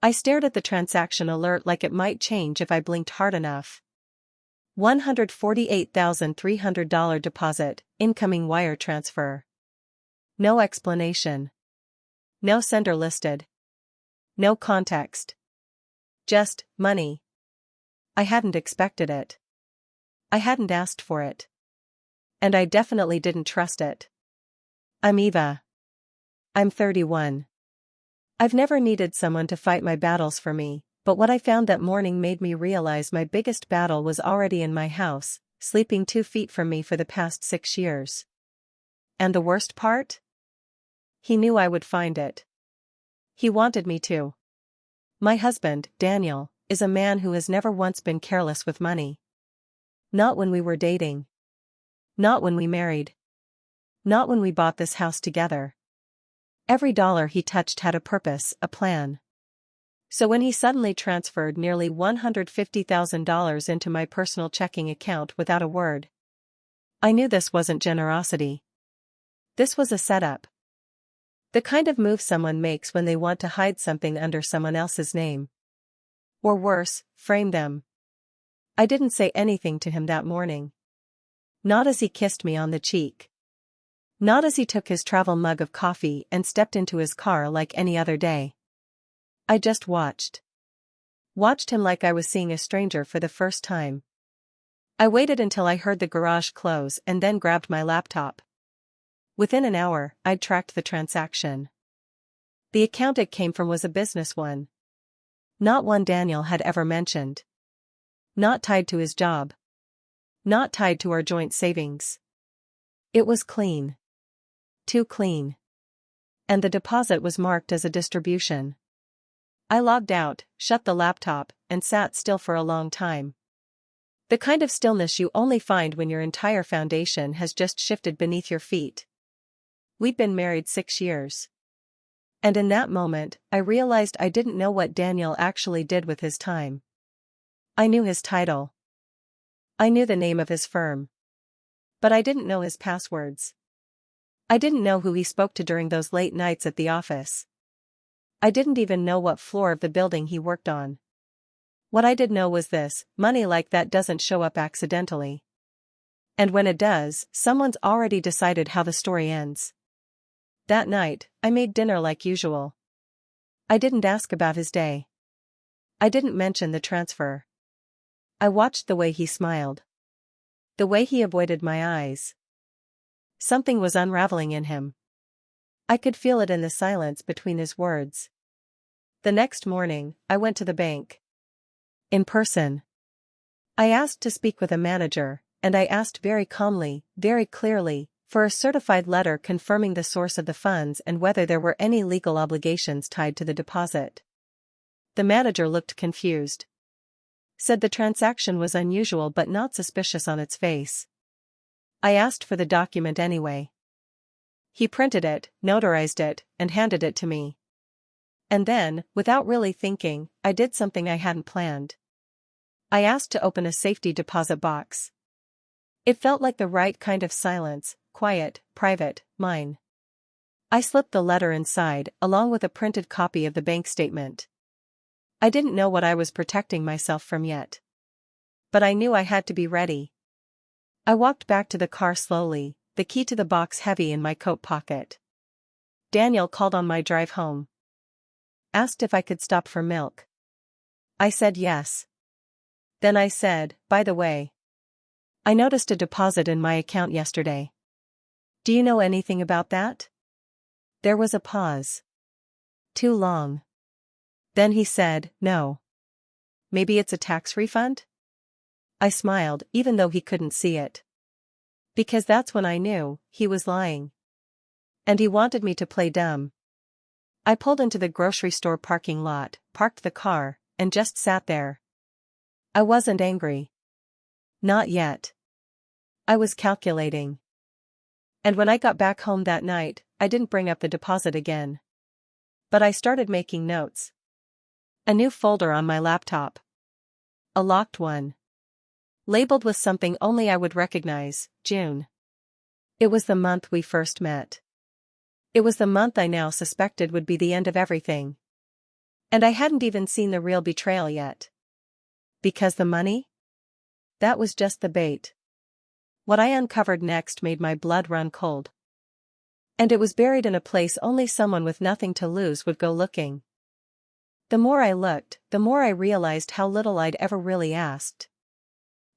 I stared at the transaction alert like it might change if I blinked hard enough. $148,300 deposit, incoming wire transfer. No explanation. No sender listed. No context. Just, money. I hadn't expected it. I hadn't asked for it. And I definitely didn't trust it. I'm Eva. I'm 31. I've never needed someone to fight my battles for me, but what I found that morning made me realize my biggest battle was already in my house, sleeping 2 feet from me for the past 6 years. And the worst part? He knew I would find it. He wanted me to. My husband, Daniel, is a man who has never once been careless with money. Not when we were dating. Not when we married. Not when we bought this house together. Every dollar he touched had a purpose, a plan. So when he suddenly transferred nearly $150,000 into my personal checking account without a word, I knew this wasn't generosity. This was a setup. The kind of move someone makes when they want to hide something under someone else's name. Or worse, frame them. I didn't say anything to him that morning. Not as he kissed me on the cheek. Not as he took his travel mug of coffee and stepped into his car like any other day. I just watched. Watched him like I was seeing a stranger for the first time. I waited until I heard the garage close and then grabbed my laptop. Within an hour, I'd tracked the transaction. The account it came from was a business one. Not one Daniel had ever mentioned. Not tied to his job. Not tied to our joint savings. It was clean. Too clean. And the deposit was marked as a distribution. I logged out, shut the laptop, and sat still for a long time. The kind of stillness you only find when your entire foundation has just shifted beneath your feet. We'd been married 6 years. And in that moment, I realized I didn't know what Daniel actually did with his time. I knew his title. I knew the name of his firm. But I didn't know his passwords. I didn't know who he spoke to during those late nights at the office. I didn't even know what floor of the building he worked on. What I did know was this: money like that doesn't show up accidentally. And when it does, someone's already decided how the story ends. That night, I made dinner like usual. I didn't ask about his day. I didn't mention the transfer. I watched the way he smiled. The way he avoided my eyes. Something was unraveling in him. I could feel it in the silence between his words. The next morning, I went to the bank. In person. I asked to speak with a manager, and I asked very calmly, very clearly, for a certified letter confirming the source of the funds and whether there were any legal obligations tied to the deposit. The manager looked confused. Said the transaction was unusual but not suspicious on its face. I asked for the document anyway. He printed it, notarized it, and handed it to me. And then, without really thinking, I did something I hadn't planned. I asked to open a safety deposit box. It felt like the right kind of silence, quiet, private, mine. I slipped the letter inside, along with a printed copy of the bank statement. I didn't know what I was protecting myself from yet. But I knew I had to be ready. I walked back to the car slowly, the key to the box heavy in my coat pocket. Daniel called on my drive home. Asked if I could stop for milk. I said yes. Then I said, by the way, I noticed a deposit in my account yesterday. Do you know anything about that? There was a pause. Too long. Then he said, no. Maybe it's a tax refund? I smiled, even though he couldn't see it. Because that's when I knew he was lying. And he wanted me to play dumb. I pulled into the grocery store parking lot, parked the car, and just sat there. I wasn't angry. Not yet. I was calculating. And when I got back home that night, I didn't bring up the deposit again. But I started making notes. A new folder on my laptop. A locked one. Labeled with something only I would recognize, June. It was the month we first met. It was the month I now suspected would be the end of everything. And I hadn't even seen the real betrayal yet. Because the money? That was just the bait. What I uncovered next made my blood run cold. And it was buried in a place only someone with nothing to lose would go looking. The more I looked, the more I realized how little I'd ever really asked.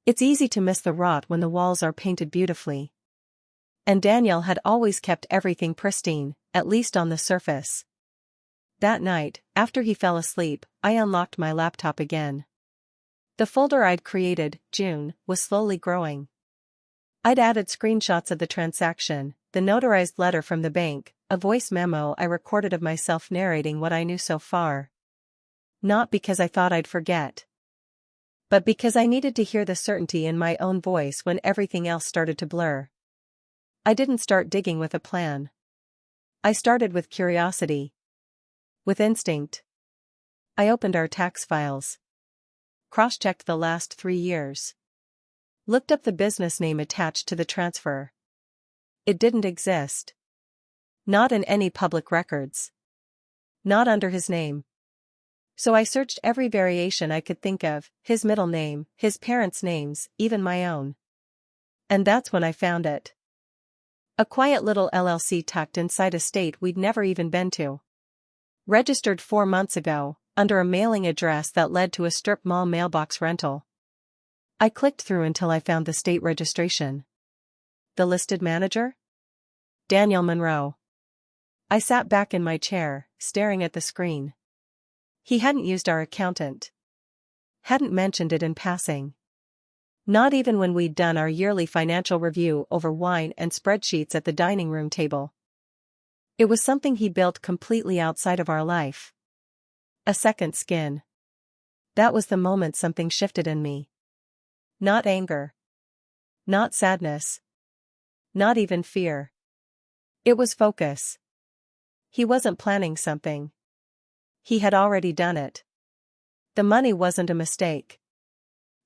It's easy to miss the rot when the walls are painted beautifully. And Daniel had always kept everything pristine, at least on the surface. That night, after he fell asleep, I unlocked my laptop again. The folder I'd created, June, was slowly growing. I'd added screenshots of the transaction, the notarized letter from the bank, a voice memo I recorded of myself narrating what I knew so far. Not because I thought I'd forget, but because I needed to hear the certainty in my own voice when everything else started to blur. I didn't start digging with a plan. I started with curiosity. With instinct. I opened our tax files. Cross-checked the last 3 years. Looked up the business name attached to the transfer. It didn't exist. Not in any public records. Not under his name. So I searched every variation I could think of, his middle name, his parents' names, even my own. And that's when I found it. A quiet little LLC tucked inside a state we'd never even been to. Registered 4 months ago, under a mailing address that led to a strip mall mailbox rental. I clicked through until I found the state registration. The listed manager? Daniel Monroe. I sat back in my chair, staring at the screen. He hadn't used our accountant. Hadn't mentioned it in passing. Not even when we'd done our yearly financial review over wine and spreadsheets at the dining room table. It was something he built completely outside of our life. A second skin. That was the moment something shifted in me. Not anger. Not sadness. Not even fear. It was focus. He wasn't planning something. He had already done it. The money wasn't a mistake.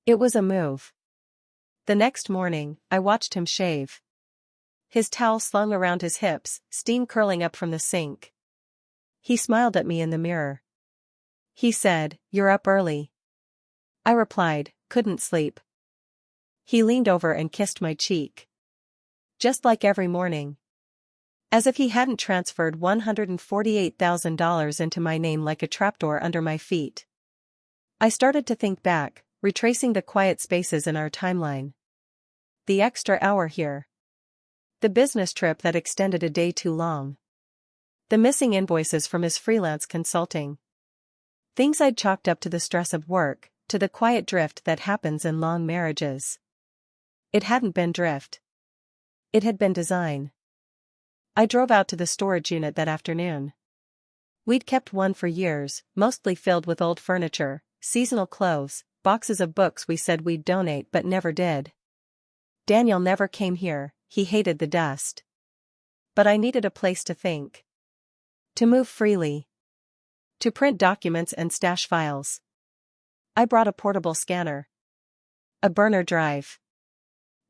It was a move. The next morning, I watched him shave. His towel slung around his hips, steam curling up from the sink. He smiled at me in the mirror. He said, "You're up early." I replied, "Couldn't sleep." He leaned over and kissed my cheek. Just like every morning. As if he hadn't transferred $148,000 into my name like a trapdoor under my feet. I started to think back, retracing the quiet spaces in our timeline. The extra hour here. The business trip that extended a day too long. The missing invoices from his freelance consulting. Things I'd chalked up to the stress of work, to the quiet drift that happens in long marriages. It hadn't been drift. It had been design. I drove out to the storage unit that afternoon. We'd kept one for years, mostly filled with old furniture, seasonal clothes, boxes of books we said we'd donate but never did. Daniel never came here, he hated the dust. But I needed a place to think. To move freely. To print documents and stash files. I brought a portable scanner. A burner drive.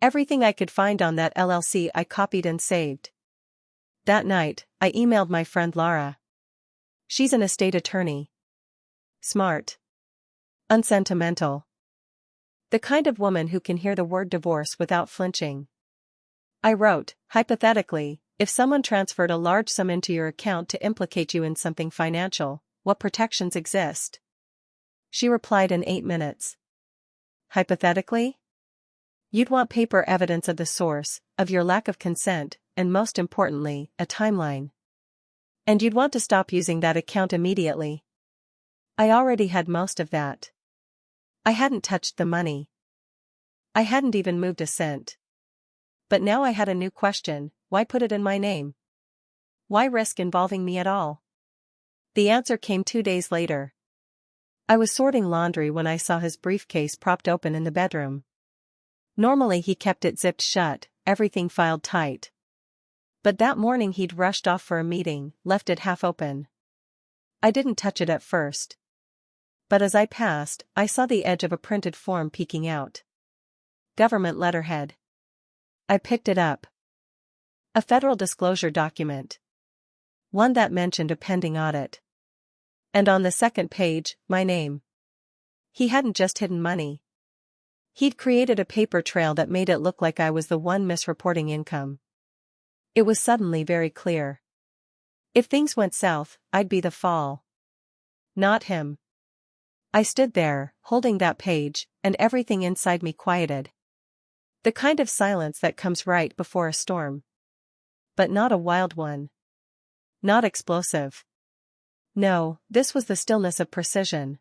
Everything I could find on that LLC I copied and saved. That night, I emailed my friend Laura. She's an estate attorney. Smart. Unsentimental. The kind of woman who can hear the word divorce without flinching. I wrote, hypothetically, if someone transferred a large sum into your account to implicate you in something financial, what protections exist? She replied in 8 minutes. Hypothetically? You'd want paper evidence of the source, of your lack of consent, and most importantly, a timeline. And you'd want to stop using that account immediately. I already had most of that. I hadn't touched the money. I hadn't even moved a cent. But now I had a new question: why put it in my name? Why risk involving me at all? The answer came 2 days later. I was sorting laundry when I saw his briefcase propped open in the bedroom. Normally he kept it zipped shut, everything filed tight. But that morning he'd rushed off for a meeting, left it half open. I didn't touch it at first. But as I passed, I saw the edge of a printed form peeking out. Government letterhead. I picked it up. A federal disclosure document. One that mentioned a pending audit. And on the second page, my name. He hadn't just hidden money. He'd created a paper trail that made it look like I was the one misreporting income. It was suddenly very clear. If things went south, I'd be the fall. Not him. I stood there, holding that page, and everything inside me quieted. The kind of silence that comes right before a storm. But not a wild one. Not explosive. No, this was the stillness of precision.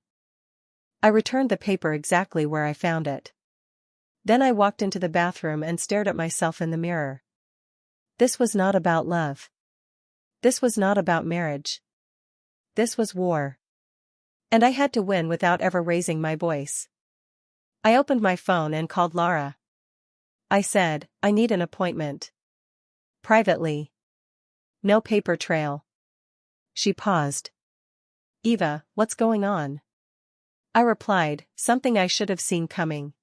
I returned the paper exactly where I found it. Then I walked into the bathroom and stared at myself in the mirror. This was not about love. This was not about marriage. This was war. And I had to win without ever raising my voice. I opened my phone and called Laura. I said, I need an appointment. Privately. No paper trail. She paused. Eva, what's going on? I replied, something I should have seen coming.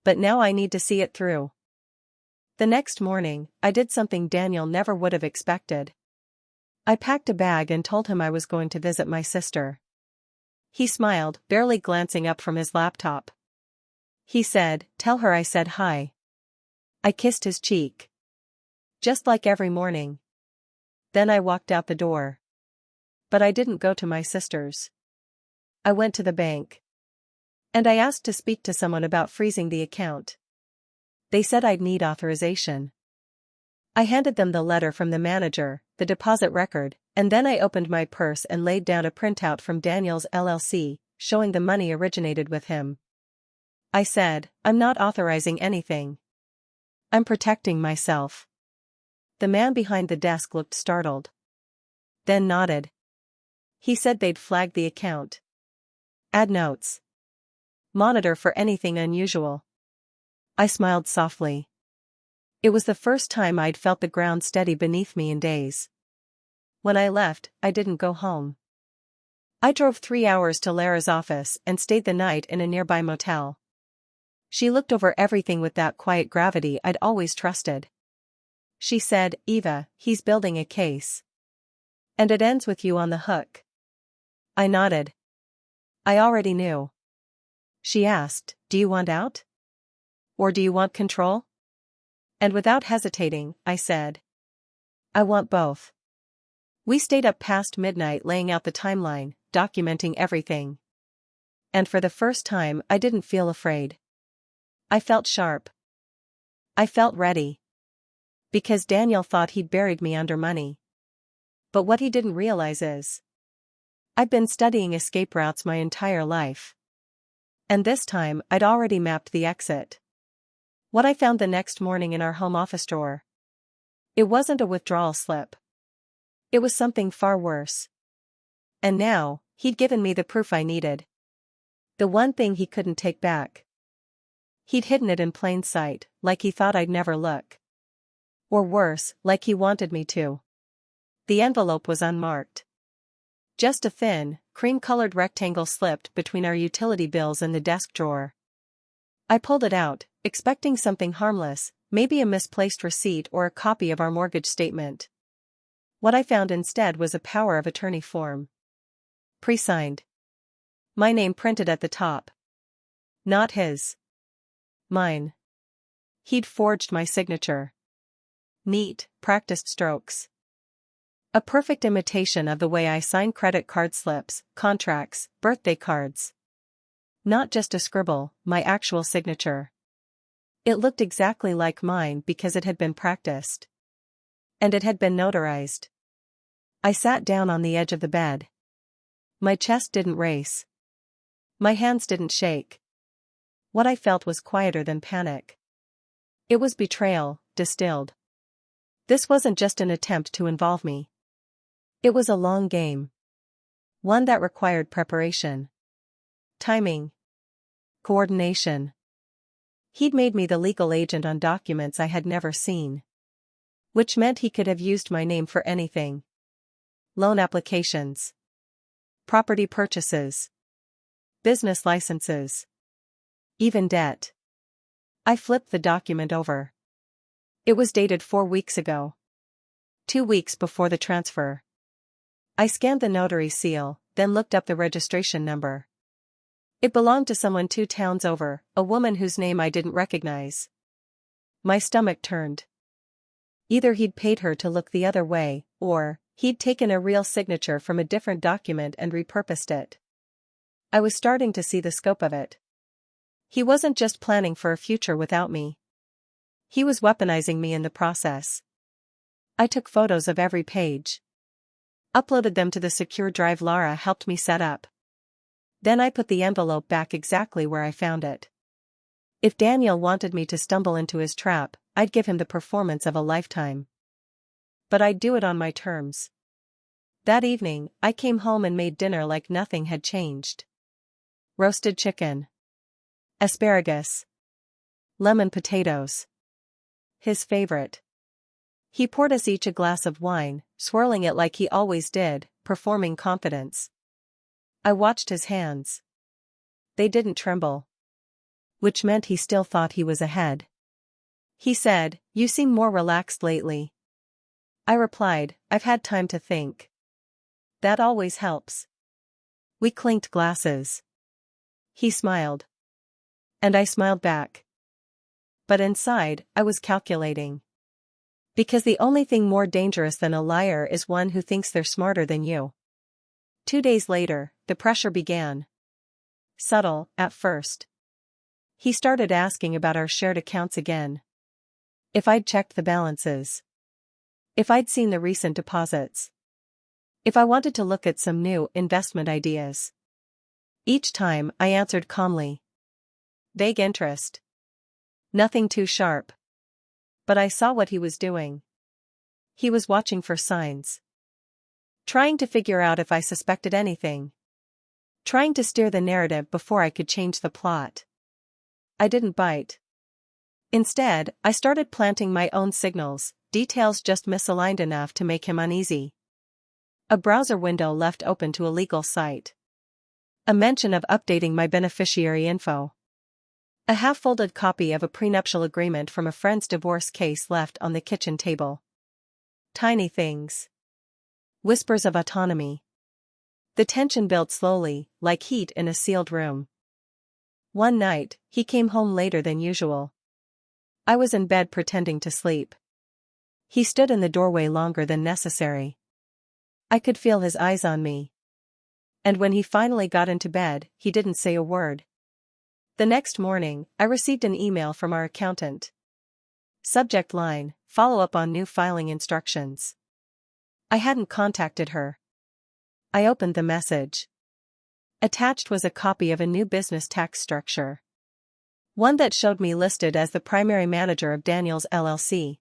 But now I need to see it through. The next morning, I did something Daniel never would have expected. I packed a bag and told him I was going to visit my sister. He smiled, barely glancing up from his laptop. He said, tell her I said hi. I kissed his cheek. Just like every morning. Then I walked out the door. But I didn't go to my sister's. I went to the bank. And I asked to speak to someone about freezing the account. They said I'd need authorization. I handed them the letter from the manager, the deposit record, and then I opened my purse and laid down a printout from Daniel's LLC, showing the money originated with him. I said, I'm not authorizing anything. I'm protecting myself. The man behind the desk looked startled. Then nodded. He said they'd flagged the account. Add notes. Monitor for anything unusual. I smiled softly. It was the first time I'd felt the ground steady beneath me in days. When I left, I didn't go home. I drove 3 hours to Lara's office and stayed the night in a nearby motel. She looked over everything with that quiet gravity I'd always trusted. She said, Eva, he's building a case. And it ends with you on the hook. I nodded. I already knew. She asked, do you want out? Or do you want control? And without hesitating, I said, I want both. We stayed up past midnight laying out the timeline, documenting everything. And for the first time, I didn't feel afraid. I felt sharp. I felt ready. Because Daniel thought he'd buried me under money. But what he didn't realize is, I'd been studying escape routes my entire life. And this time, I'd already mapped the exit. What I found the next morning in our home office drawer. It wasn't a withdrawal slip. It was something far worse. And now, he'd given me the proof I needed. The one thing he couldn't take back. He'd hidden it in plain sight, like he thought I'd never look. Or worse, like he wanted me to. The envelope was unmarked. Just a thin, cream-colored rectangle slipped between our utility bills and the desk drawer. I pulled it out, expecting something harmless, maybe a misplaced receipt or a copy of our mortgage statement. What I found instead was a power of attorney form. Pre-signed. My name printed at the top. Not his. Mine. He'd forged my signature. Neat, practiced strokes. A perfect imitation of the way I sign credit card slips, contracts, birthday cards. Not just a scribble, my actual signature. It looked exactly like mine because it had been practiced. And it had been notarized. I sat down on the edge of the bed. My chest didn't race. My hands didn't shake. What I felt was quieter than panic. It was betrayal, distilled. This wasn't just an attempt to involve me. It was a long game. One that required preparation. Timing. Coordination. He'd made me the legal agent on documents I had never seen. Which meant he could have used my name for anything. Loan applications. Property purchases. Business licenses. Even debt. I flipped the document over. It was dated 4 weeks ago. 2 weeks before the transfer. I scanned the notary seal, then looked up the registration number. It belonged to someone 2 towns over, a woman whose name I didn't recognize. My stomach turned. Either he'd paid her to look the other way, or he'd taken a real signature from a different document and repurposed it. I was starting to see the scope of it. He wasn't just planning for a future without me. He was weaponizing me in the process. I took photos of every page. Uploaded them to the secure drive Lara helped me set up. Then I put the envelope back exactly where I found it. If Daniel wanted me to stumble into his trap, I'd give him the performance of a lifetime. But I'd do it on my terms. That evening, I came home and made dinner like nothing had changed. Roasted chicken. Asparagus. Lemon potatoes. His favorite. He poured us each a glass of wine, swirling it like he always did, performing confidence. I watched his hands. They didn't tremble. Which meant he still thought he was ahead. He said, "You seem more relaxed lately." I replied, "I've had time to think." That always helps. We clinked glasses. He smiled. And I smiled back. But inside, I was calculating. Because the only thing more dangerous than a liar is one who thinks they're smarter than you. 2 days later, the pressure began. Subtle, at first. He started asking about our shared accounts again. If I'd checked the balances. If I'd seen the recent deposits. If I wanted to look at some new investment ideas. Each time, I answered calmly. Vague interest. Nothing too sharp. But I saw what he was doing. He was watching for signs. Trying to figure out if I suspected anything. Trying to steer the narrative before I could change the plot. I didn't bite. Instead, I started planting my own signals, details just misaligned enough to make him uneasy. A browser window left open to a legal site. A mention of updating my beneficiary info. A half-folded copy of a prenuptial agreement from a friend's divorce case left on the kitchen table. Tiny things. Whispers of autonomy. The tension built slowly, like heat in a sealed room. One night, he came home later than usual. I was in bed pretending to sleep. He stood in the doorway longer than necessary. I could feel his eyes on me. And when he finally got into bed, he didn't say a word. The next morning, I received an email from our accountant. Subject line, follow-up on new filing instructions. I hadn't contacted her. I opened the message. Attached was a copy of a new business tax structure. One that showed me listed as the primary manager of Daniel's LLC.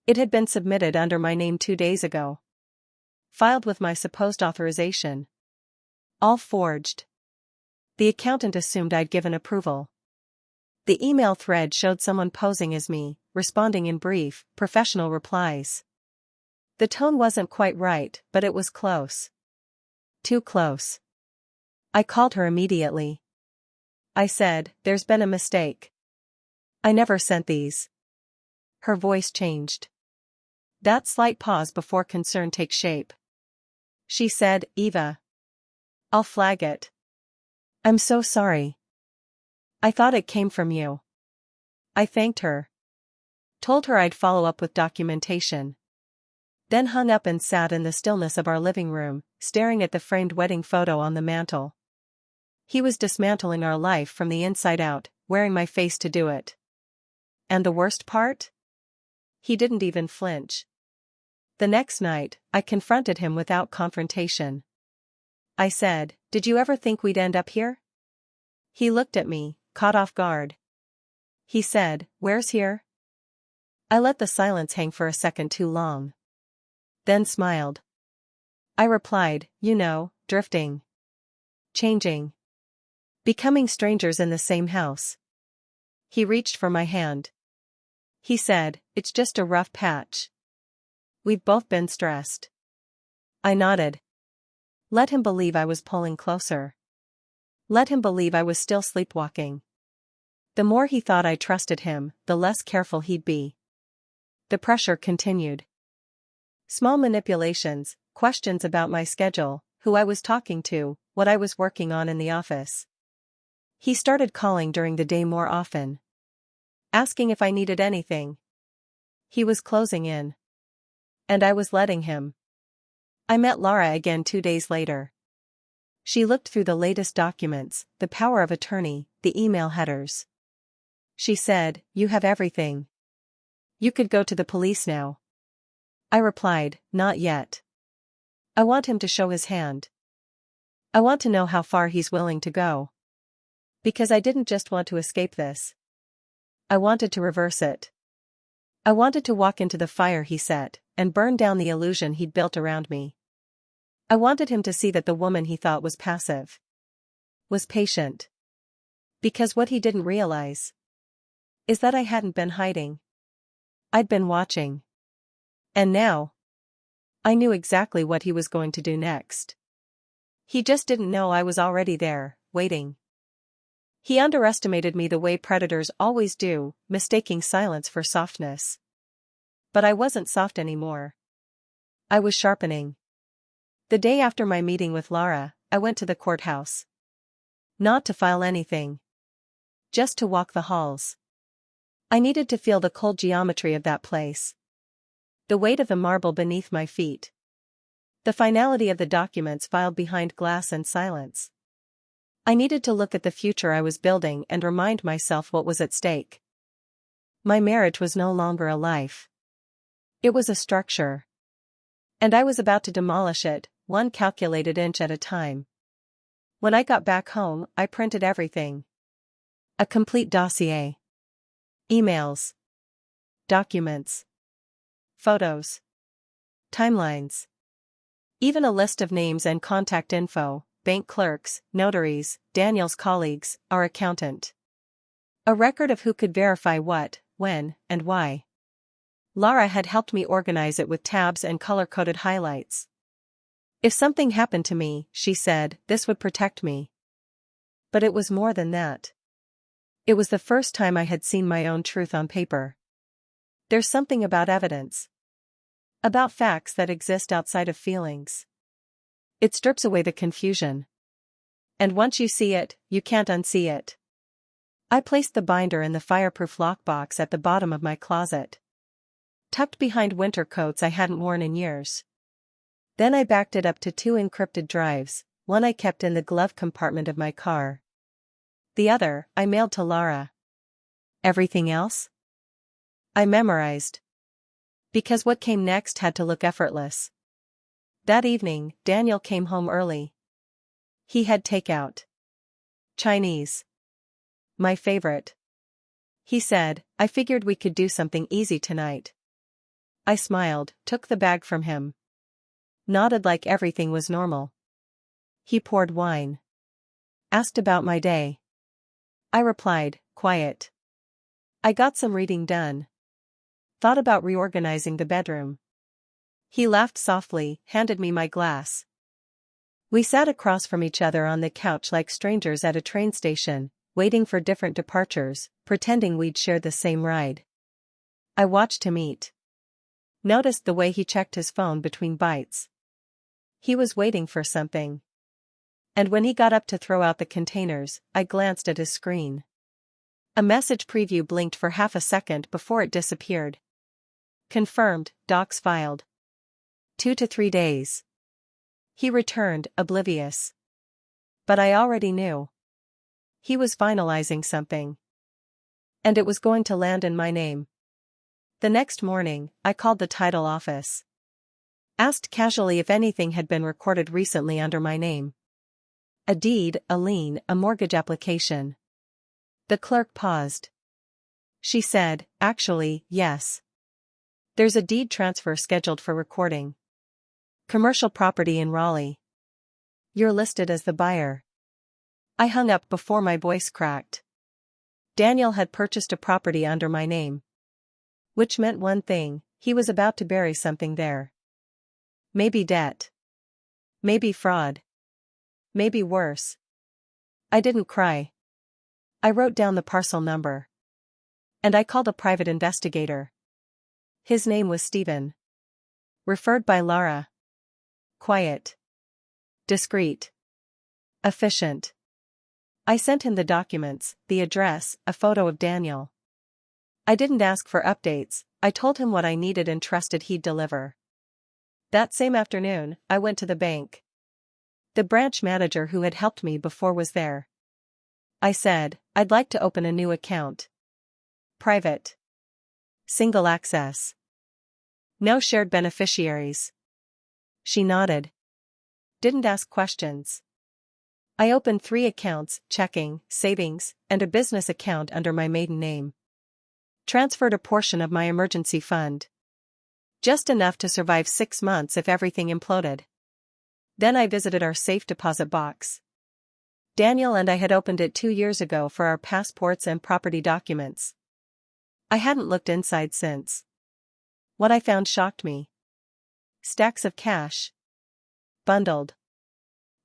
It had been submitted under my name 2 days ago. Filed with my supposed authorization. All forged. The accountant assumed I'd given approval. The email thread showed someone posing as me, responding in brief, professional replies. The tone wasn't quite right, but it was close. Too close. I called her immediately. I said, "There's been a mistake. I never sent these." Her voice changed. That slight pause before concern takes shape. She said, "Eva. I'll flag it. I'm so sorry. I thought it came from you." I thanked her. Told her I'd follow up with documentation. Then hung up and sat in the stillness of our living room, staring at the framed wedding photo on the mantel. He was dismantling our life from the inside out, wearing my face to do it. And the worst part? He didn't even flinch. The next night, I confronted him without confrontation. I said, "Did you ever think we'd end up here?" He looked at me, caught off guard. He said, "Where's here?" I let the silence hang for a second too long. Then smiled. I replied, "You know, drifting. Changing. Becoming strangers in the same house." He reached for my hand. He said, "It's just a rough patch. We've both been stressed." I nodded. Let him believe I was pulling closer. Let him believe I was still sleepwalking. The more he thought I trusted him, the less careful he'd be. The pressure continued. Small manipulations, questions about my schedule, who I was talking to, what I was working on in the office. He started calling during the day more often, asking if I needed anything. He was closing in. And I was letting him. I met Laura again 2 days later. She looked through the latest documents, the power of attorney, the email headers. She said, "You have everything. You could go to the police now." I replied, "Not yet. I want him to show his hand. I want to know how far he's willing to go. Because I didn't just want to escape this. I wanted to reverse it. I wanted to walk into the fire he set, and burn down the illusion he'd built around me. I wanted him to see that the woman he thought was passive was patient. Because what he didn't realize is that I hadn't been hiding. I'd been watching. And now, I knew exactly what he was going to do next. He just didn't know I was already there, waiting. He underestimated me the way predators always do, mistaking silence for softness. But I wasn't soft anymore. I was sharpening. The day after my meeting with Laura, I went to the courthouse. Not to file anything. Just to walk the halls. I needed to feel the cold geometry of that place. The weight of the marble beneath my feet. The finality of the documents filed behind glass and silence. I needed to look at the future I was building and remind myself what was at stake. My marriage was no longer a life. It was a structure. And I was about to demolish it, one calculated inch at a time. When I got back home, I printed everything. A complete dossier. Emails. Documents. Photos. Timelines. Even a list of names and contact info, bank clerks, notaries, Daniel's colleagues, our accountant. A record of who could verify what, when, and why. Laura had helped me organize it with tabs and color-coded highlights. If something happened to me, she said, this would protect me. But it was more than that. It was the first time I had seen my own truth on paper. There's something about evidence. About facts that exist outside of feelings. It strips away the confusion. And once you see it, you can't unsee it. I placed the binder in the fireproof lockbox at the bottom of my closet. Tucked behind winter coats I hadn't worn in years. Then I backed it up to 2 encrypted drives, one I kept in the glove compartment of my car. The other, I mailed to Laura. Everything else? I memorized. Because what came next had to look effortless. That evening, Daniel came home early. He had takeout. Chinese. My favorite. He said, "I figured we could do something easy tonight." I smiled, took the bag from him. Nodded like everything was normal. He poured wine. Asked about my day. I replied, "Quiet. I got some reading done. Thought about reorganizing the bedroom." He laughed softly, handed me my glass. We sat across from each other on the couch like strangers at a train station, waiting for different departures, pretending we'd share the same ride. I watched him eat. Noticed the way he checked his phone between bites. He was waiting for something. And when he got up to throw out the containers, I glanced at his screen. A message preview blinked for half a second before it disappeared. Confirmed, docs filed. 2 to 3 days. He returned, oblivious. But I already knew. He was finalizing something. And it was going to land in my name. The next morning, I called the title office. Asked casually if anything had been recorded recently under my name. A deed, a lien, a mortgage application. The clerk paused. She said, "Actually, yes. There's a deed transfer scheduled for recording. Commercial property in Raleigh. You're listed as the buyer." I hung up before my voice cracked. Daniel had purchased a property under my name. Which meant one thing, he was about to bury something there. Maybe debt. Maybe fraud. Maybe worse. I didn't cry. I wrote down the parcel number. And I called a private investigator. His name was Stephen. Referred by Laura. Quiet. Discreet. Efficient. I sent him the documents, the address, a photo of Daniel. I didn't ask for updates, I told him what I needed and trusted he'd deliver. That same afternoon, I went to the bank. The branch manager who had helped me before was there. I said, I'd like to open a new account. Private. Single access. No shared beneficiaries. She nodded. Didn't ask questions. I opened 3 accounts, checking, savings, and a business account under my maiden name. Transferred a portion of my emergency fund. Just enough to survive 6 months if everything imploded. Then I visited our safe deposit box. Daniel and I had opened it 2 years ago for our passports and property documents. I hadn't looked inside since. What I found shocked me. Stacks of cash. Bundled.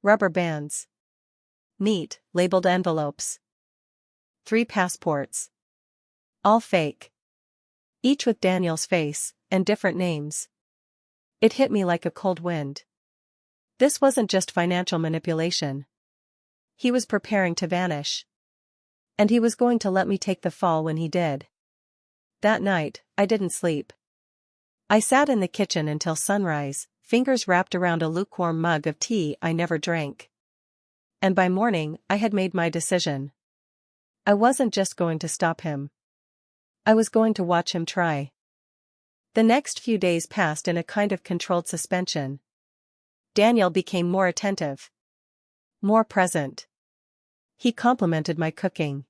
Rubber bands. Neat, labeled envelopes. 3 passports. All fake. Each with Daniel's face, and different names. It hit me like a cold wind. This wasn't just financial manipulation. He was preparing to vanish. And he was going to let me take the fall when he did. That night, I didn't sleep. I sat in the kitchen until sunrise, fingers wrapped around a lukewarm mug of tea I never drank. And by morning, I had made my decision. I wasn't just going to stop him. I was going to watch him try. The next few days passed in a kind of controlled suspension. Daniel became more attentive. More present. He complimented my cooking.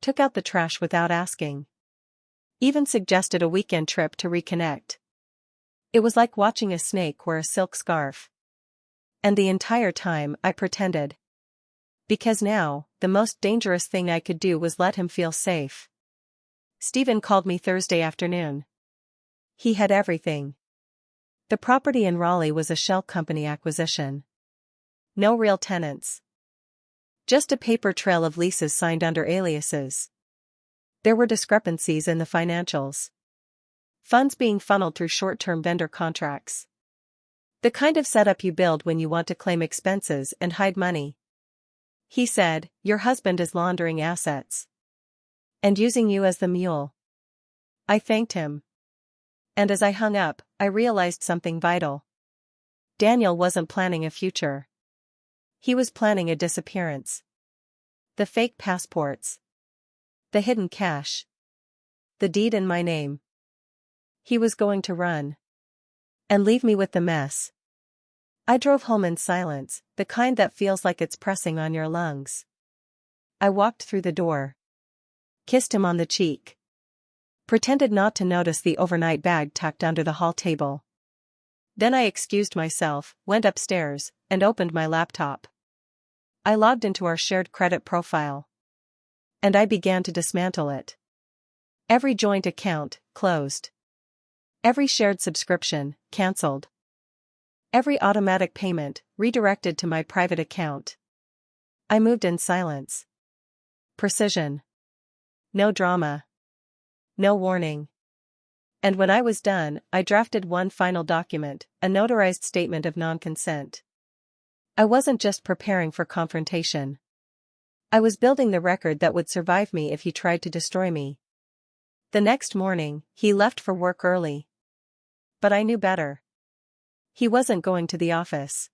Took out the trash without asking. Even suggested a weekend trip to reconnect. It was like watching a snake wear a silk scarf. And the entire time I pretended. Because now, the most dangerous thing I could do was let him feel safe. Stephen called me Thursday afternoon. He had everything. The property in Raleigh was a shell company acquisition. No real tenants. Just a paper trail of leases signed under aliases. There were discrepancies in the financials. Funds being funneled through short-term vendor contracts. The kind of setup you build when you want to claim expenses and hide money. He said, "Your husband is laundering assets. And using you as the mule." I thanked him. And as I hung up, I realized something vital. Daniel wasn't planning a future. He was planning a disappearance. The fake passports. The hidden cash. The deed in my name. He was going to run. And leave me with the mess. I drove home in silence, the kind that feels like it's pressing on your lungs. I walked through the door. Kissed him on the cheek. Pretended not to notice the overnight bag tucked under the hall table. Then I excused myself, went upstairs, and opened my laptop. I logged into our shared credit profile. And I began to dismantle it. Every joint account, closed. Every shared subscription, cancelled. Every automatic payment, redirected to my private account. I moved in silence. Precision. No drama. No warning. And when I was done, I drafted one final document, a notarized statement of non-consent. I wasn't just preparing for confrontation. I was building the record that would survive me if he tried to destroy me. The next morning, he left for work early. But I knew better. He wasn't going to the office.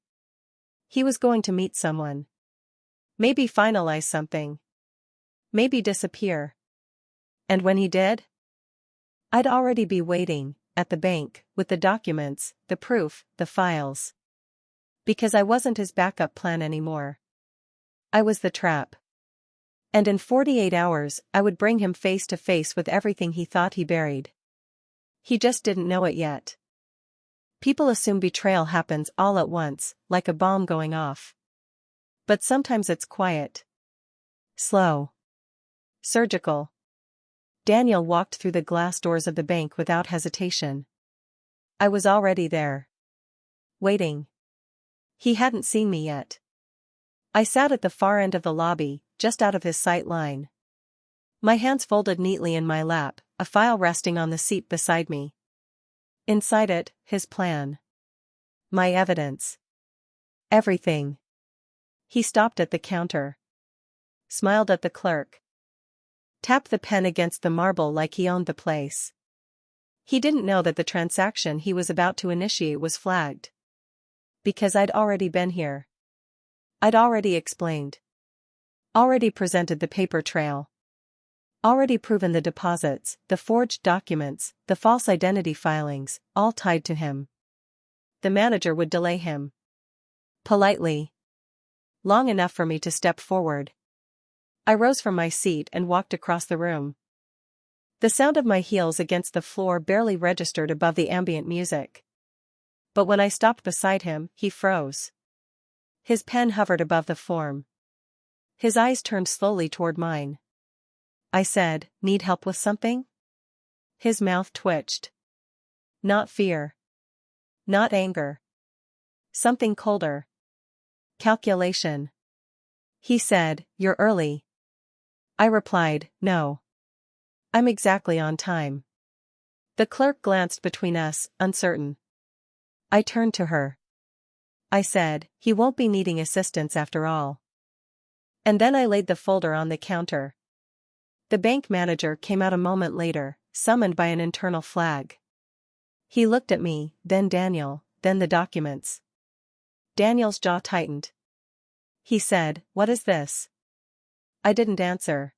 He was going to meet someone. Maybe finalize something. Maybe disappear. And when he did? I'd already be waiting, at the bank, with the documents, the proof, the files. Because I wasn't his backup plan anymore. I was the trap. And in 48 hours, I would bring him face to face with everything he thought he buried. He just didn't know it yet. People assume betrayal happens all at once, like a bomb going off. But sometimes it's quiet. Slow. Surgical. Daniel walked through the glass doors of the bank without hesitation. I was already there. Waiting. He hadn't seen me yet. I sat at the far end of the lobby, just out of his sight line. My hands folded neatly in my lap, a file resting on the seat beside me. Inside it, his plan. My evidence. Everything. He stopped at the counter. Smiled at the clerk. Tapped the pen against the marble like he owned the place. He didn't know that the transaction he was about to initiate was flagged. Because I'd already been here. I'd already explained. Already presented the paper trail. Already proven the deposits, the forged documents, the false identity filings, all tied to him. The manager would delay him. Politely. Long enough for me to step forward. I rose from my seat and walked across the room. The sound of my heels against the floor barely registered above the ambient music. But when I stopped beside him, he froze. His pen hovered above the form. His eyes turned slowly toward mine. I said, "Need help with something?" His mouth twitched. Not fear. Not anger. Something colder. Calculation. He said, "You're early." I replied, "No. I'm exactly on time." The clerk glanced between us, uncertain. I turned to her. I said, "He won't be needing assistance after all." And then I laid the folder on the counter. The bank manager came out a moment later, summoned by an internal flag. He looked at me, then Daniel, then the documents. Daniel's jaw tightened. He said, "What is this?" I didn't answer.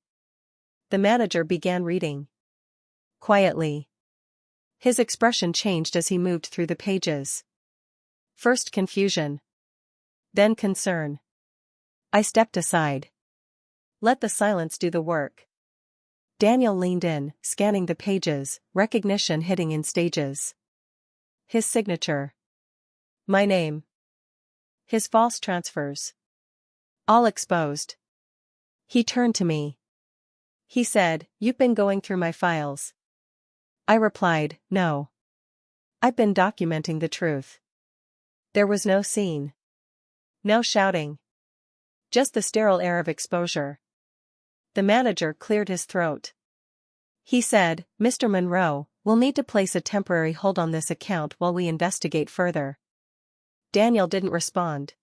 The manager began reading. Quietly. His expression changed as he moved through the pages. First confusion. Then concern. I stepped aside. Let the silence do the work. Daniel leaned in, scanning the pages, recognition hitting in stages. His signature. My name. His false transfers. All exposed. He turned to me. He said, "You've been going through my files." I replied, "No. I've been documenting the truth." There was no scene. No shouting. Just the sterile air of exposure. The manager cleared his throat. He said, "Mr. Monroe, we'll need to place a temporary hold on this account while we investigate further." Daniel didn't respond.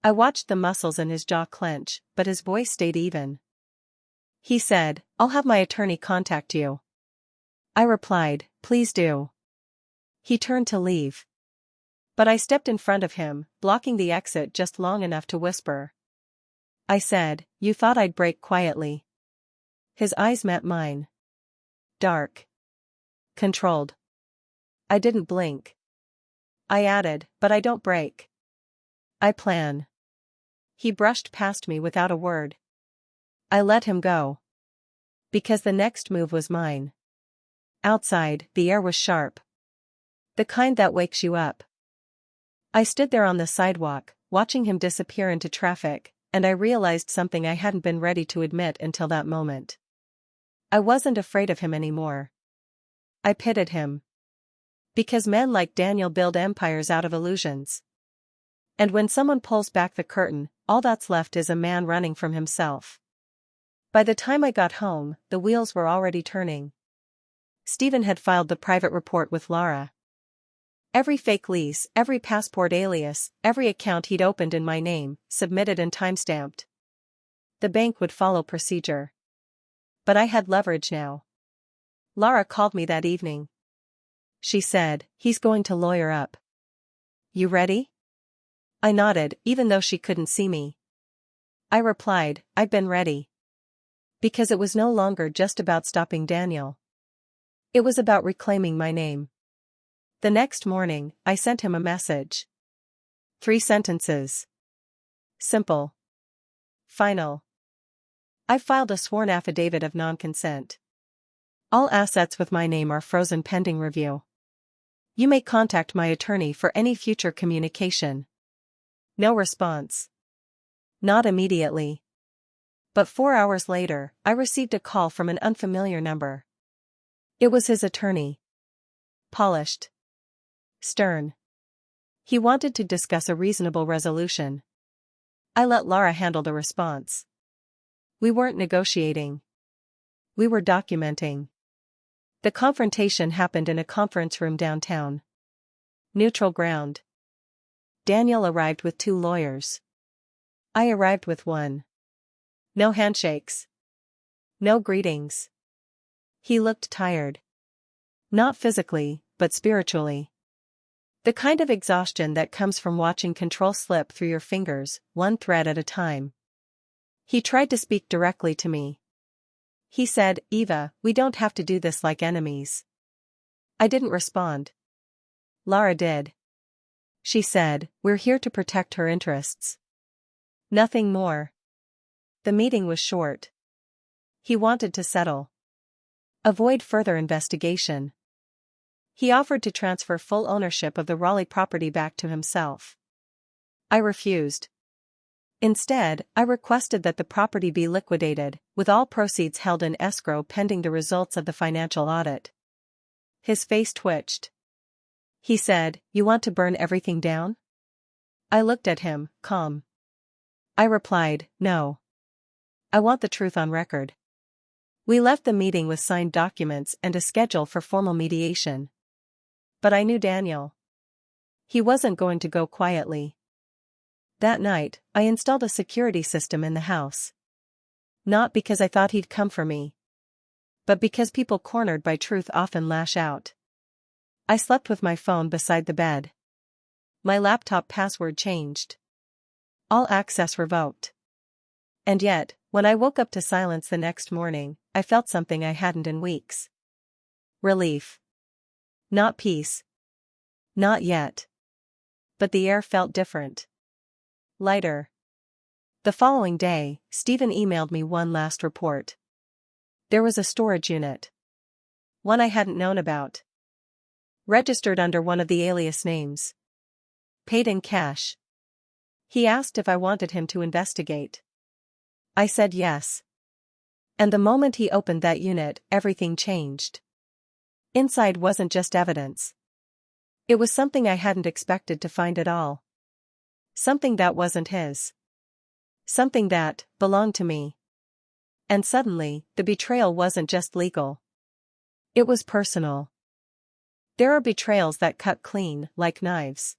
I watched the muscles in his jaw clench, but his voice stayed even. He said, "I'll have my attorney contact you." I replied, "Please do." He turned to leave. But I stepped in front of him, blocking the exit just long enough to whisper. I said, "You thought I'd break quietly." His eyes met mine. Dark. Controlled. I didn't blink. I added, "But I don't break. I plan." He brushed past me without a word. I let him go. Because the next move was mine. Outside, the air was sharp. The kind that wakes you up. I stood there on the sidewalk, watching him disappear into traffic, and I realized something I hadn't been ready to admit until that moment. I wasn't afraid of him anymore. I pitied him. Because men like Daniel build empires out of illusions. And when someone pulls back the curtain, all that's left is a man running from himself. By the time I got home, the wheels were already turning. Stephen had filed the private report with Laura. Every fake lease, every passport alias, every account he'd opened in my name, submitted and timestamped. The bank would follow procedure. But I had leverage now. Laura called me that evening. She said, "He's going to lawyer up. You ready?" I nodded, even though she couldn't see me. I replied, "I've been ready." Because it was no longer just about stopping Daniel. It was about reclaiming my name. The next morning, I sent him a message. 3 sentences. Simple. Final. I filed a sworn affidavit of non-consent. All assets with my name are frozen pending review. You may contact my attorney for any future communication. No response. Not immediately. But 4 hours later, I received a call from an unfamiliar number. It was his attorney. Polished. Stern. He wanted to discuss a reasonable resolution. I let Laura handle the response. We weren't negotiating. We were documenting. The confrontation happened in a conference room downtown. Neutral ground. Daniel arrived with 2 lawyers. I arrived with 1. No handshakes. No greetings. He looked tired. Not physically, but spiritually. The kind of exhaustion that comes from watching control slip through your fingers, one thread at a time. He tried to speak directly to me. He said, "Eva, we don't have to do this like enemies." I didn't respond. Lara did. She said, "We're here to protect her interests." Nothing more. The meeting was short. He wanted to settle. Avoid further investigation. He offered to transfer full ownership of the Raleigh property back to himself. I refused. Instead, I requested that the property be liquidated, with all proceeds held in escrow pending the results of the financial audit. His face twitched. He said, "You want to burn everything down?" I looked at him, calm. I replied, "No. I want the truth on record." We left the meeting with signed documents and a schedule for formal mediation. But I knew Daniel. He wasn't going to go quietly. That night, I installed a security system in the house. Not because I thought he'd come for me, but because people cornered by truth often lash out. I slept with my phone beside the bed. My laptop password changed. All access revoked. And yet, when I woke up to silence the next morning, I felt something I hadn't in weeks. Relief. Not peace. Not yet. But the air felt different. Lighter. The following day, Stephen emailed me one last report. There was a storage unit. One I hadn't known about. Registered under one of the alias names. Paid in cash. He asked if I wanted him to investigate. I said yes. And the moment he opened that unit, everything changed. Inside wasn't just evidence. It was something I hadn't expected to find at all. Something that wasn't his. Something that belonged to me. And suddenly, the betrayal wasn't just legal. It was personal. There are betrayals that cut clean, like knives.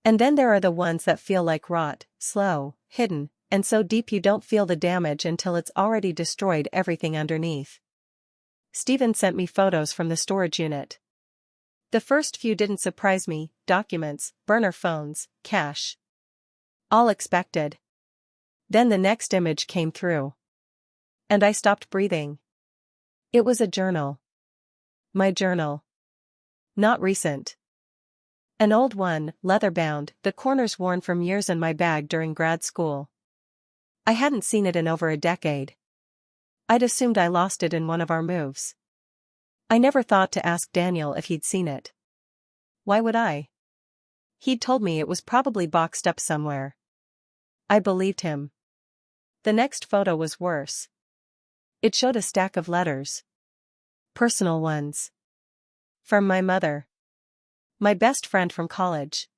And then there are the ones that feel like rot, slow, hidden, and so deep you don't feel the damage until it's already destroyed everything underneath. Stephen sent me photos from the storage unit. The first few didn't surprise me: documents, burner phones, cash. All expected. Then the next image came through. And I stopped breathing. It was a journal. My journal. Not recent. An old one, leather-bound, the corners worn from years in my bag during grad school. I hadn't seen it in over a decade. I'd assumed I lost it in one of our moves. I never thought to ask Daniel if he'd seen it. Why would I? He'd told me it was probably boxed up somewhere. I believed him. The next photo was worse. It showed a stack of letters. Personal ones. From my mother. My best friend from college.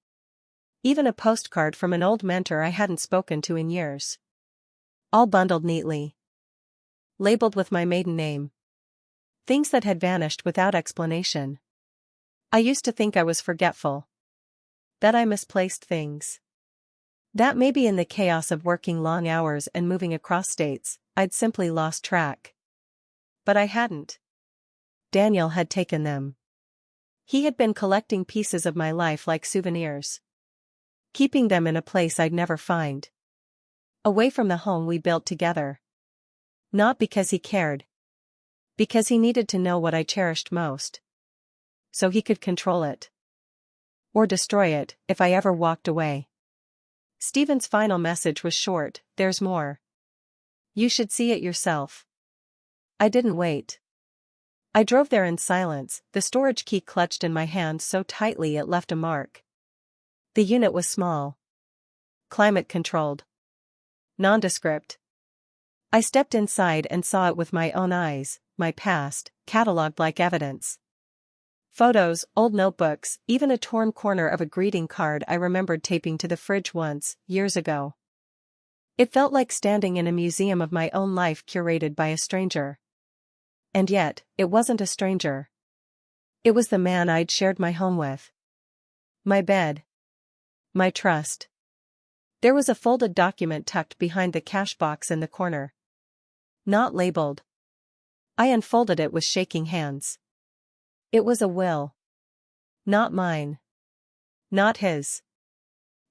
Even a postcard from an old mentor I hadn't spoken to in years. All bundled neatly. Labeled with my maiden name. Things that had vanished without explanation. I used to think I was forgetful. That I misplaced things. That maybe in the chaos of working long hours and moving across states, I'd simply lost track. But I hadn't. Daniel had taken them. He had been collecting pieces of my life like souvenirs. Keeping them in a place I'd never find. Away from the home we built together. Not because he cared. Because he needed to know what I cherished most. So he could control it. Or destroy it, if I ever walked away. Stephen's final message was short: "There's more. You should see it yourself." I didn't wait. I drove there in silence, the storage key clutched in my hand so tightly it left a mark. The unit was small. Climate-controlled. Nondescript. I stepped inside and saw it with my own eyes, my past, catalogued like evidence. Photos, old notebooks, even a torn corner of a greeting card I remembered taping to the fridge once, years ago. It felt like standing in a museum of my own life curated by a stranger. And yet, it wasn't a stranger. It was the man I'd shared my home with. My bed. My trust. There was a folded document tucked behind the cash box in the corner. Not labeled. I unfolded it with shaking hands. It was a will. Not mine. Not his.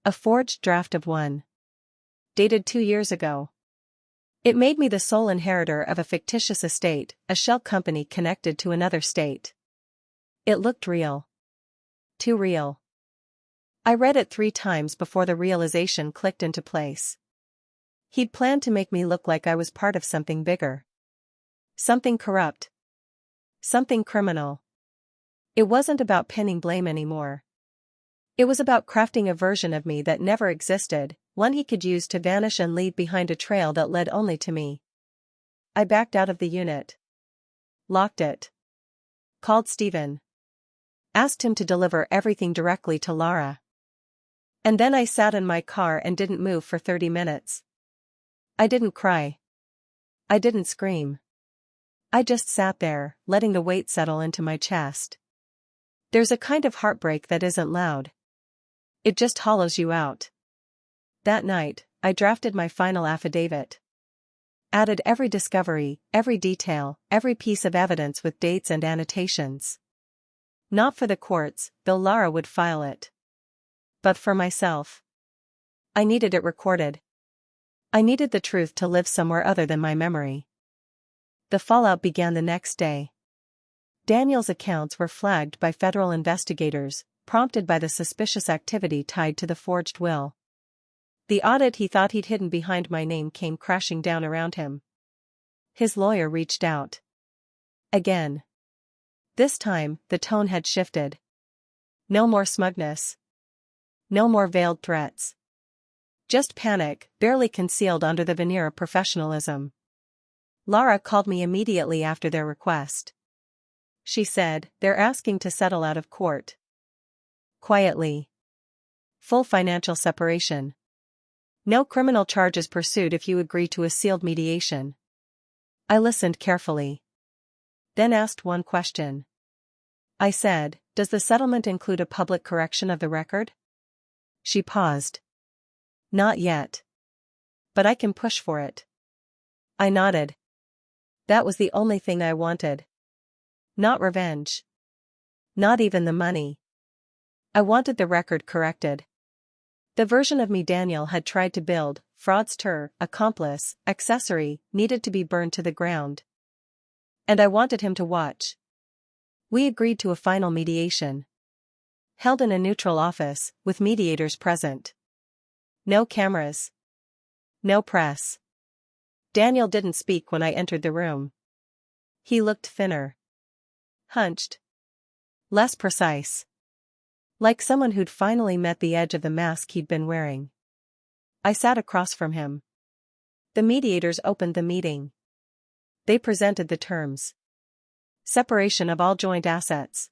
A forged draft of one. Dated 2 years ago. It made me the sole inheritor of a fictitious estate, a shell company connected to another state. It looked real. Too real. I read it 3 times before the realization clicked into place. He'd planned to make me look like I was part of something bigger. Something corrupt. Something criminal. It wasn't about pinning blame anymore. It was about crafting a version of me that never existed, one he could use to vanish and leave behind a trail that led only to me. I backed out of the unit. Locked it. Called Stephen. Asked him to deliver everything directly to Lara. And then I sat in my car and didn't move for 30 minutes. I didn't cry. I didn't scream. I just sat there, letting the weight settle into my chest. There's a kind of heartbreak that isn't loud. It just hollows you out. That night, I drafted my final affidavit. Added every discovery, every detail, every piece of evidence with dates and annotations. Not for the courts, though Lara would file it. But for myself. I needed it recorded. I needed the truth to live somewhere other than my memory. The fallout began the next day. Daniel's accounts were flagged by federal investigators, prompted by the suspicious activity tied to the forged will. The audit he thought he'd hidden behind my name came crashing down around him. His lawyer reached out. Again. This time, the tone had shifted. No more smugness. No more veiled threats. Just panic, barely concealed under the veneer of professionalism. Lara called me immediately after their request. She said, "They're asking to settle out of court." Quietly. Full financial separation. No criminal charges pursued if you agree to a sealed mediation. I listened carefully. Then asked one question. I said, "Does the settlement include a public correction of the record?" She paused. "Not yet. But I can push for it." I nodded. That was the only thing I wanted. Not revenge. Not even the money. I wanted the record corrected. The version of me Daniel had tried to build, fraudster, accomplice, accessory, needed to be burned to the ground. And I wanted him to watch. We agreed to a final mediation. Held in a neutral office, with mediators present. No cameras. No press. Daniel didn't speak when I entered the room. He looked thinner. Hunched. Less precise. Like someone who'd finally met the edge of the mask he'd been wearing. I sat across from him. The mediators opened the meeting. They presented the terms. Separation of all joint assets.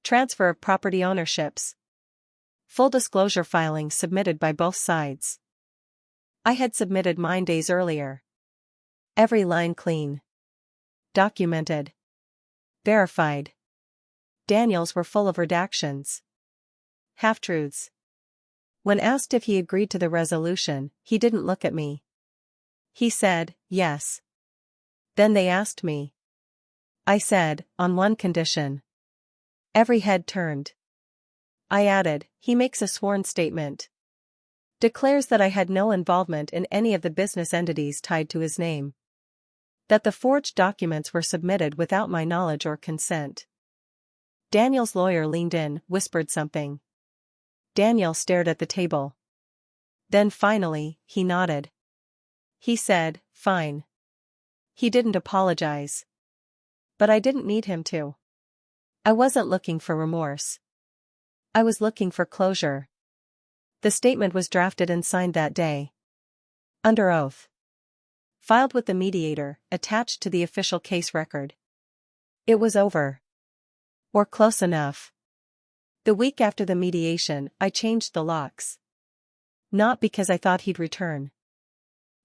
Transfer of property ownerships. Full disclosure filings submitted by both sides. I had submitted mine days earlier. Every line clean. Documented. Verified. Daniel's were full of redactions. Half-truths. When asked if he agreed to the resolution, he didn't look at me. He said, "Yes." Then they asked me. I said, "On one condition." Every head turned. I added, "He makes a sworn statement. Declares that I had no involvement in any of the business entities tied to his name. That the forged documents were submitted without my knowledge or consent." Daniel's lawyer leaned in, whispered something. Daniel stared at the table. Then finally, he nodded. He said, "Fine." He didn't apologize. But I didn't need him to. I wasn't looking for remorse. I was looking for closure. The statement was drafted and signed that day. Under oath. Filed with the mediator, attached to the official case record. It was over. Or close enough. The week after the mediation, I changed the locks. Not because I thought he'd return.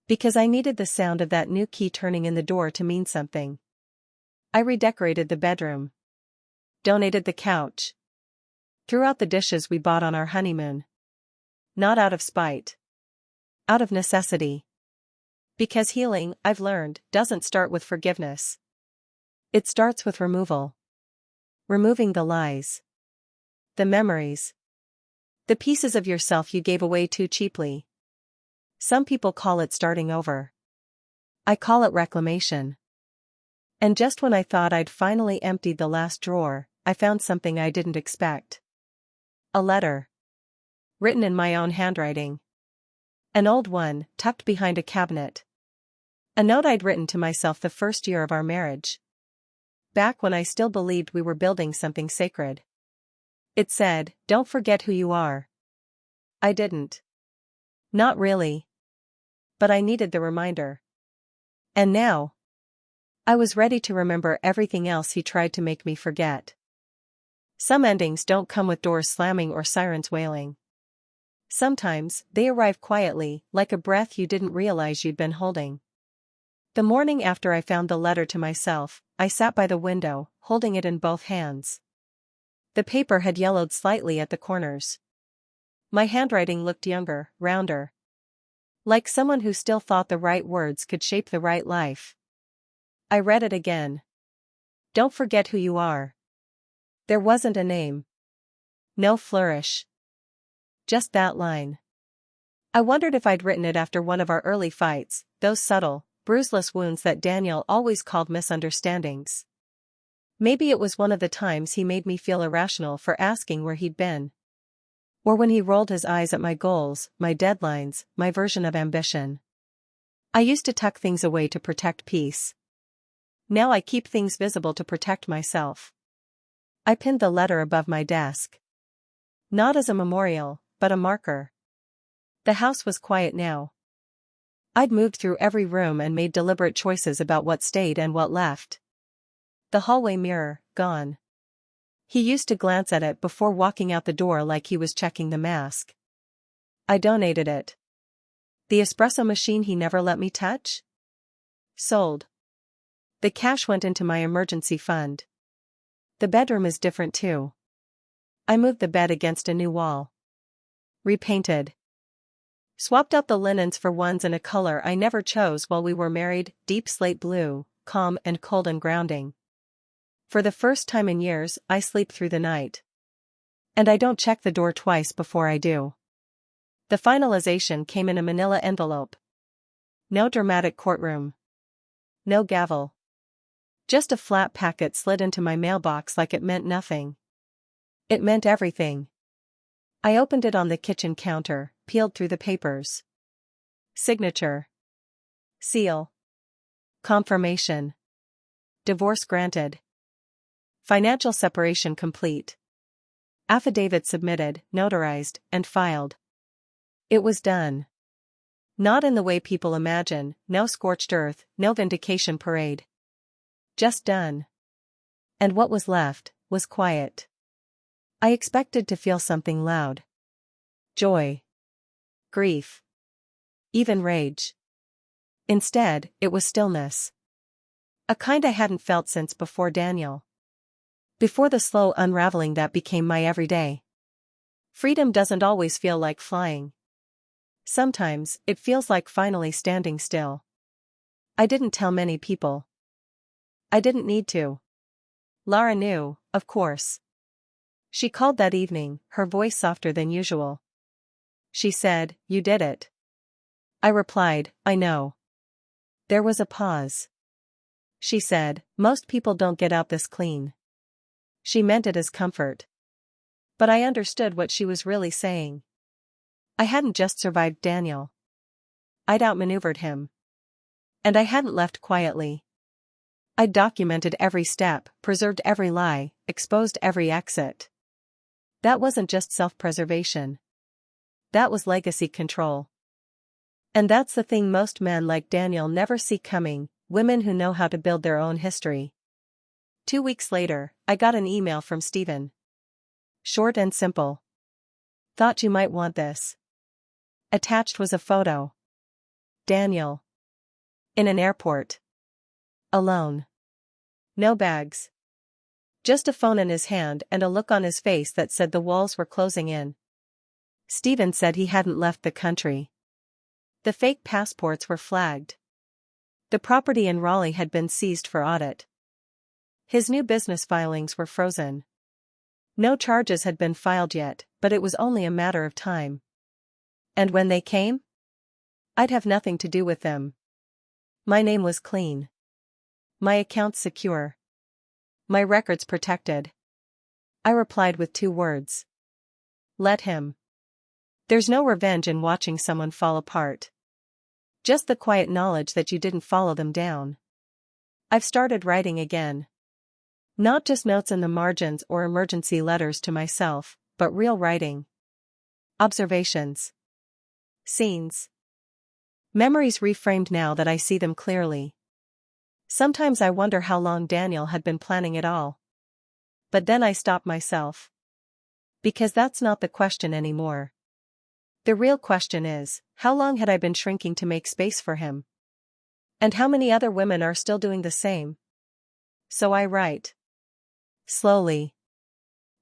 Because I needed the sound of that new key turning in the door to mean something. I redecorated the bedroom. Donated the couch. Threw out the dishes we bought on our honeymoon. Not out of spite. Out of necessity. Because healing, I've learned, doesn't start with forgiveness. It starts with removal. Removing the lies. The memories. The pieces of yourself you gave away too cheaply. Some people call it starting over. I call it reclamation. And just when I thought I'd finally emptied the last drawer, I found something I didn't expect. A letter. Written in my own handwriting. An old one, tucked behind a cabinet. A note I'd written to myself the first year of our marriage. Back when I still believed we were building something sacred. It said, "Don't forget who you are." I didn't. Not really. But I needed the reminder. And now, I was ready to remember everything else he tried to make me forget. Some endings don't come with doors slamming or sirens wailing. Sometimes, they arrive quietly, like a breath you didn't realize you'd been holding. The morning after I found the letter to myself, I sat by the window, holding it in both hands. The paper had yellowed slightly at the corners. My handwriting looked younger, rounder. Like someone who still thought the right words could shape the right life. I read it again. Don't forget who you are. There wasn't a name. No flourish. Just that line. I wondered if I'd written it after one of our early fights, those subtle, bruiseless wounds that Daniel always called misunderstandings. Maybe it was one of the times he made me feel irrational for asking where he'd been. Or when he rolled his eyes at my goals, my deadlines, my version of ambition. I used to tuck things away to protect peace. Now I keep things visible to protect myself. I pinned the letter above my desk. Not as a memorial, but a marker. The house was quiet now. I'd moved through every room and made deliberate choices about what stayed and what left. The hallway mirror, gone. He used to glance at it before walking out the door like he was checking the mask. I donated it. The espresso machine he never let me touch? Sold. The cash went into my emergency fund. The bedroom is different too. I moved the bed against a new wall. Repainted. Swapped out the linens for ones in a color I never chose while we were married, deep slate blue, calm and cold and grounding. For the first time in years, I sleep through the night. And I don't check the door twice before I do. The finalization came in a manila envelope. No dramatic courtroom. No gavel. Just a flat packet slid into my mailbox like it meant nothing. It meant everything. I opened it on the kitchen counter, peeled through the papers. Signature. Seal. Confirmation. Divorce granted. Financial separation complete. Affidavit submitted, notarized, and filed. It was done. Not in the way people imagine, no scorched earth, no vindication parade. Just done. And what was left was quiet. I expected to feel something loud. Joy. Grief. Even rage. Instead, it was stillness. A kind I hadn't felt since before Daniel. Before the slow unraveling that became my everyday. Freedom doesn't always feel like flying. Sometimes, it feels like finally standing still. I didn't tell many people. I didn't need to. Lara knew, of course. She called that evening, her voice softer than usual. She said, "You did it." I replied, "I know." There was a pause. She said, "Most people don't get out this clean." She meant it as comfort. But I understood what she was really saying. I hadn't just survived Daniel. I'd outmaneuvered him. And I hadn't left quietly. I'd documented every step, preserved every lie, exposed every exit. That wasn't just self-preservation. That was legacy control. And that's the thing most men like Daniel never see coming, women who know how to build their own history. 2 weeks later, I got an email from Stephen. Short and simple. Thought you might want this. Attached was a photo. Daniel. In an airport. Alone. No bags. Just a phone in his hand and a look on his face that said the walls were closing in. Steven said he hadn't left the country. The fake passports were flagged. The property in Raleigh had been seized for audit. His new business filings were frozen. No charges had been filed yet, but it was only a matter of time. And when they came, I'd have nothing to do with them. My name was clean. My accounts secure. My records protected. I replied with 2 words. Let him. There's no revenge in watching someone fall apart. Just the quiet knowledge that you didn't follow them down. I've started writing again. Not just notes in the margins or emergency letters to myself, but real writing. Observations. Scenes. Memories reframed now that I see them clearly. Sometimes I wonder how long Daniel had been planning it all. But then I stop myself. Because that's not the question anymore. The real question is, how long had I been shrinking to make space for him? And how many other women are still doing the same? So I write. Slowly.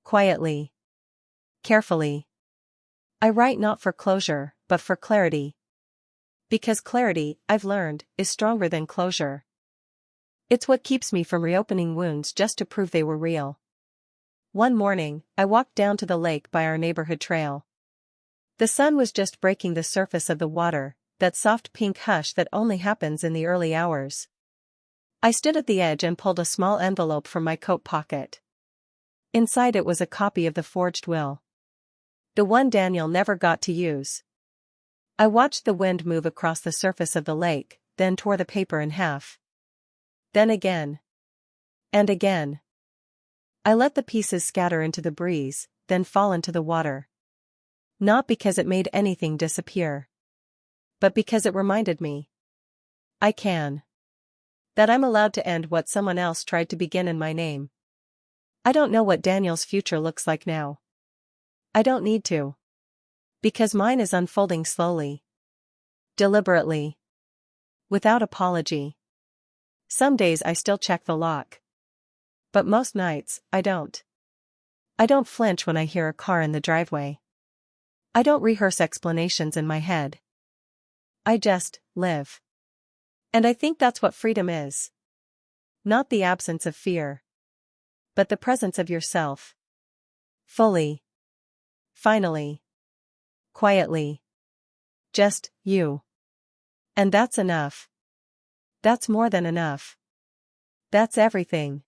Quietly. Carefully. I write not for closure, but for clarity. Because clarity, I've learned, is stronger than closure. It's what keeps me from reopening wounds just to prove they were real. One morning, I walked down to the lake by our neighborhood trail. The sun was just breaking the surface of the water, that soft pink hush that only happens in the early hours. I stood at the edge and pulled a small envelope from my coat pocket. Inside it was a copy of the forged will. The one Daniel never got to use. I watched the wind move across the surface of the lake, then tore the paper in half. Then again. And again. I let the pieces scatter into the breeze, then fall into the water. Not because it made anything disappear. But because it reminded me. I can. That I'm allowed to end what someone else tried to begin in my name. I don't know what Daniel's future looks like now. I don't need to. Because mine is unfolding slowly. Deliberately. Without apology. Some days I still check the lock. But most nights, I don't. I don't flinch when I hear a car in the driveway. I don't rehearse explanations in my head. I just live. And I think that's what freedom is. Not the absence of fear. But the presence of yourself. Fully. Finally. Quietly. Just you. And that's enough. That's more than enough. That's everything.